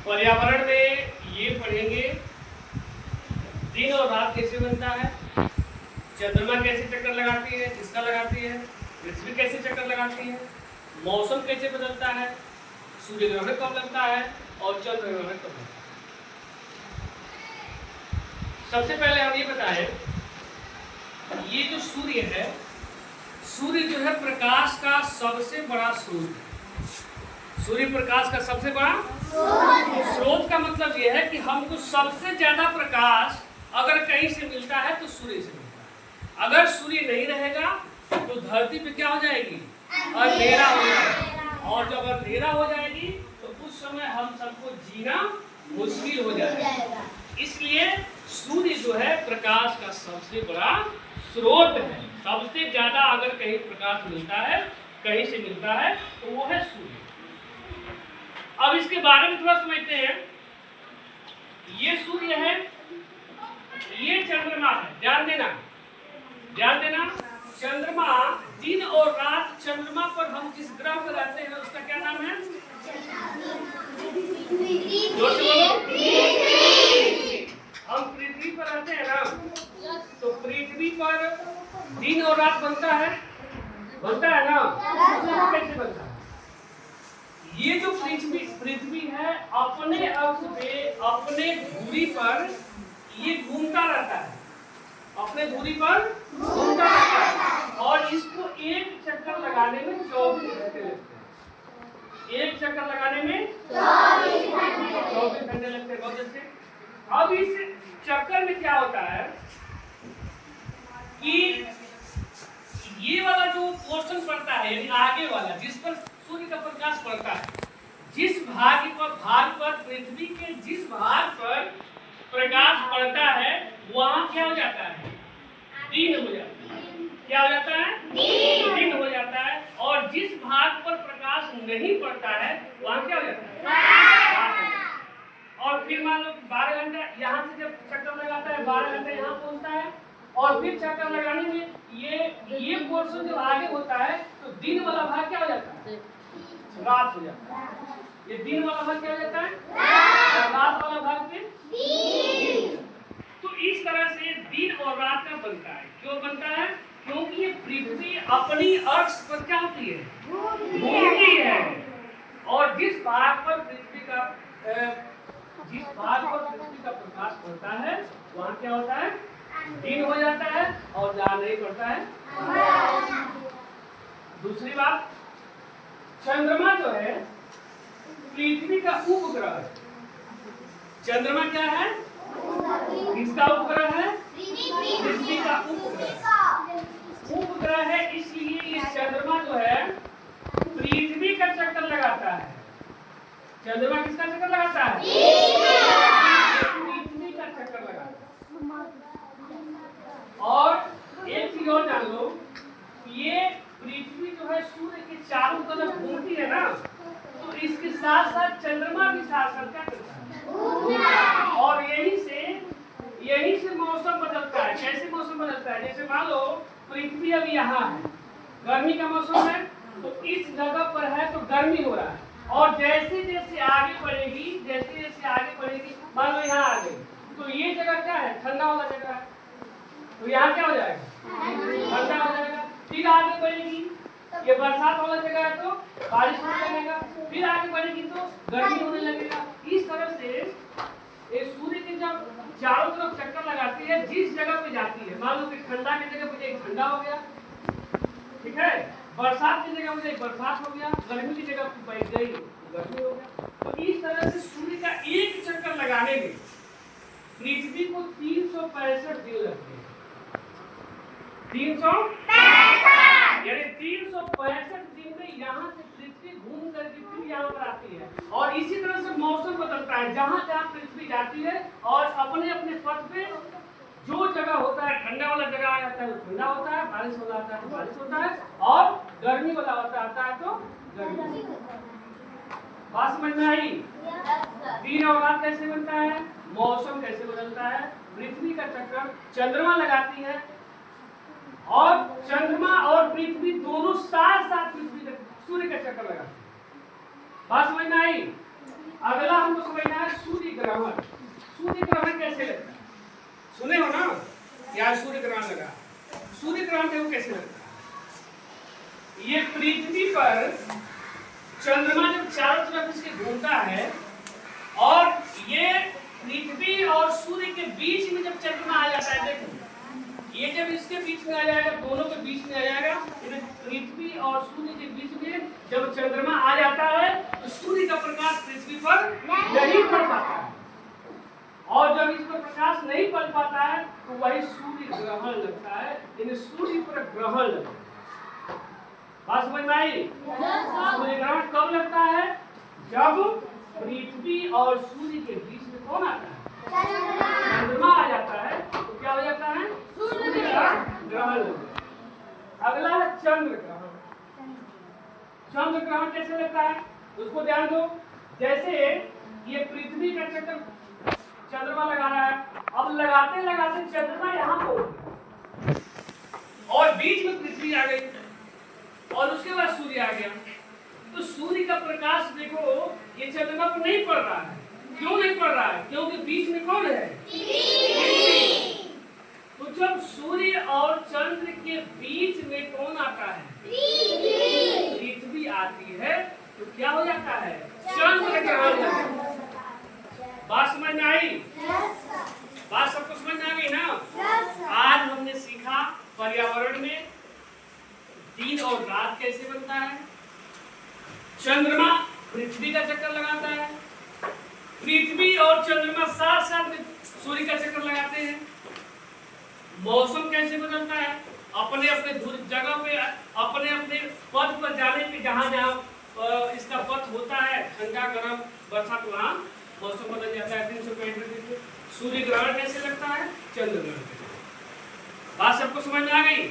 पर्यावरण में ये पढ़ेंगे दिन और रात कैसे बनता है, चंद्रमा कैसे चक्कर लगाती है, किसका लगाती है, पृथ्वी कैसे चक्कर लगाती है, मौसम कैसे बदलता है, सूर्य ग्रहण कब लगता है और चंद्र ग्रहण कब लगता है। सबसे पहले हम ये बताएं, ये जो सूर्य है, सूर्य जो है प्रकाश का सबसे बड़ा स्रोत है। सूर्य प्रकाश का सबसे बड़ा स्रोत का मतलब यह है कि हमको सबसे ज्यादा प्रकाश अगर कहीं से मिलता है तो सूर्य से मिलता है। अगर सूर्य नहीं रहेगा तो धरती पे क्या हो जाएगी, अंधेरा हो जाएगा, और जब अंधेरा हो जाएगी तो उस समय हम सबको जीना मुश्किल हो जाएगा। इसलिए सूर्य जो है प्रकाश का सबसे बड़ा स्रोत है। सबसे ज्यादा अगर कहीं प्रकाश मिलता है, कहीं से मिलता है, तो वो है सूर्य। अब इसके बारे में थोड़ा समझते हैं। ये सूर्य है, ये चंद्रमा है। ध्यान देना, ध्यान देना। चंद्रमा, दिन और रात चंद्रमा पर हम जिस ग्रह पर रहते हैं उसका क्या नाम है? जोर से बोलो। हम पृथ्वी पर रहते हैं ना, तो पृथ्वी पर दिन और रात बनता है ना? कैसे बनता है? ये जो पृथ्वी है अपने अक्ष पे, अपने धुरी पर ये घूमता रहता है, अपने धुरी पर घूमता रहता है, और इसको एक चक्कर लगाने में 24 घंटे लगते हैं। एक चक्कर लगाने में 24 घंटे लगते हैं। बहुत अच्छे। अब इस चक्कर में क्या होता है कि ये वाला जो पोर्शन पड़ता है, यानी आगे वाला जिस पर सूर्य का प्रकाश पड़ता है, जिस भाग पर पृथ्वी के जिस भाग पर प्रकाश पड़ता है वहां क्या हो जाता है? दिन हो जाता है। क्या हो जाता है? दिन हो जाता है। और जिस भाग पर प्रकाश नहीं पड़ता है वहां क्या हो जाता है? और फिर मान लो 12 घंटा यहाँ से जब चक्कर लगाता है, 12 घंटे यहाँ पहुँचता है, और फिर चक्कर लगाने में ये पोर्शन जब आगे होता है तो दिन वाला भाग क्या हो जाता है? रात हो जाता है। ये दिन वाला भाग क्या हो जाता है? रात वाला भाग पे दिन। तो इस तरह से दिन और रात का बनता है। क्यों बनता है? क्योंकि ये पृथ्वी अपनी अक्ष पर क्या होती है? घूमती है। और जिस भाग पर पृथ्वी का प्रकाश पड़ता है वहां क्या होता है? दिन हो जाता है, और जहां नहीं पड़ता है। दूसरी बात, चंद्रमा जो है पृथ्वी का उपग्रह है। चंद्रमा क्या है? किसका उपग्रह है? पृथ्वी का उपग्रह है। इसलिए ये चंद्रमा जो है पृथ्वी का चक्कर लगाता है। चंद्रमा किसका चक्कर लगाता है? पृथ्वी का चक्कर लगाता है। और एक चीज और जान लो, ये पृथ्वी जो है सूर्य के चारों तरफ घूमती है ना, तो इसके साथ साथ चंद्रमा भी साथ साथ क्या करता है? और यही से मौसम बदलता है। कैसे मौसम बदलता है? जैसे मान लो पृथ्वी अभी यहाँ है, गर्मी का मौसम है, तो इस जगह पर है तो गर्मी हो रहा है, और जैसे जैसे आगे बढ़ेगी, मान लो यहाँ आ गई, तो ये जगह क्या है? ठंडा वाला जगह है, तो यहाँ क्या हो जाएगा? ठंडा हो जाएगा। फिर आगे बढ़ेगी, ये बरसात वाला जगह है तो बारिश होने लगेगा, फिर आगे बढ़ेगी तो गर्मी होने लगेगा। इस तरह से ये सूर्य की जब चारों तरफ चक्कर लगाती है, जिस जगह पे जाती है, मान लो कि ठंडा की जगह पे एक ठंडा हो गया, ठीक है, बरसात की जगह पे बरसात हो गया, गर्मी की जगह पे बैठ गई गर्मी हो गया। तो इस तरह से सूर्य का एक चक्कर लगाने में पृथ्वी को 365 दिन लगते हैं। 365 यानी 365 दिन में यहाँ से पृथ्वी घूम करके फिर यहाँ पर आती है। और इसी तरह से मौसम बदलता है। जहाँ जहाँ पृथ्वी जाती है और अपने अपने पथ पे जो जगह होता है, ठंडा वाला जगह आ जाता है तो ठंडा होता है, बारिश वाला आता है तो बारिश होता है, और गर्मी वाला आता है तो गर्मी। बात समझ में आई? दिन और रात कैसे बनता है, मौसम कैसे बदलता है, पृथ्वी का चक्कर चंद्रमा लगाती है, और चंद्रमा और पृथ्वी दोनों साथ साथ पृथ्वी का सूर्य का चक्कर लगाते हैं। बात समझ में आई? अगला हमको समझना है सूर्य ग्रहण। सूर्य ग्रहण कैसे लगता है? सुने हो ना यार, सूर्य ग्रहण लगा। सूर्य ग्रहण देखो कैसे लगता है। ये पृथ्वी पर चंद्रमा जब चारों तरफ इसके घूमता है और ये पृथ्वी और सूर्य के बीच में जब चंद्रमा आ जाता है, देखो ये जब इसके बीच में आ जाएगा, दोनों के बीच में आ जाएगा, पृथ्वी और सूर्य के बीच में जब चंद्रमा आ जाता है तो सूर्य का प्रकाश पृथ्वी पर नहीं पड़ पाता है, और जब इस पर प्रकाश नहीं पड़ पाता है तो वही सूर्य ग्रहण लगता है, यानी सूर्य पर ग्रहण लगता है। बात समझ में आई? सूर्य ग्रहण कब लगता है? जब पृथ्वी और सूर्य के बीच में कौन आता है? चंद्रमा आ जाता है, तो क्या हो जाता है? सूर्य का ग्रहण लगता है। अगला है चंद्र ग्रहण। चंद्र ग्रहण कैसे लगता है उसको ध्यान दो। जैसे ये पृथ्वी का चक्कर चंद्रमा लगा रहा है, अब लगाते लगाते चंद्रमा यहाँ पर और बीच में पृथ्वी आ गई और उसके बाद सूर्य आ गया, तो सूर्य का प्रकाश देखो ये चंद्रमा पर नहीं पड़ रहा है। क्यों नहीं पड़ रहा है? क्योंकि बीच में कौन है? तो जब सूर्य और चंद्र के बीच में कौन आता है? पृथ्वी आती है, तो क्या हो जाता है? चंद्र ग्रहण। बात समझ में आई? बात सबको समझ में आ गई ना? आज हमने सीखा पर्यावरण में दिन और रात कैसे बनता है, चंद्रमा पृथ्वी का चक्कर लगाता है, पृथ्वी और चंद्रमा साथ साथ सूर्य का चक्कर लगाते हैं, मौसम कैसे बदलता है, अपने अपने जगह पे अपने अपने पथ पर जाने पे जहाँ जहाँ इसका पथ होता है, ठंडा गर्म बरसात, वहाँ मौसम बदल जाता है। 365 सूर्य ग्रहण कैसे लगता है? चंद्र ग्रहण। बात सबको समझ में आ गई?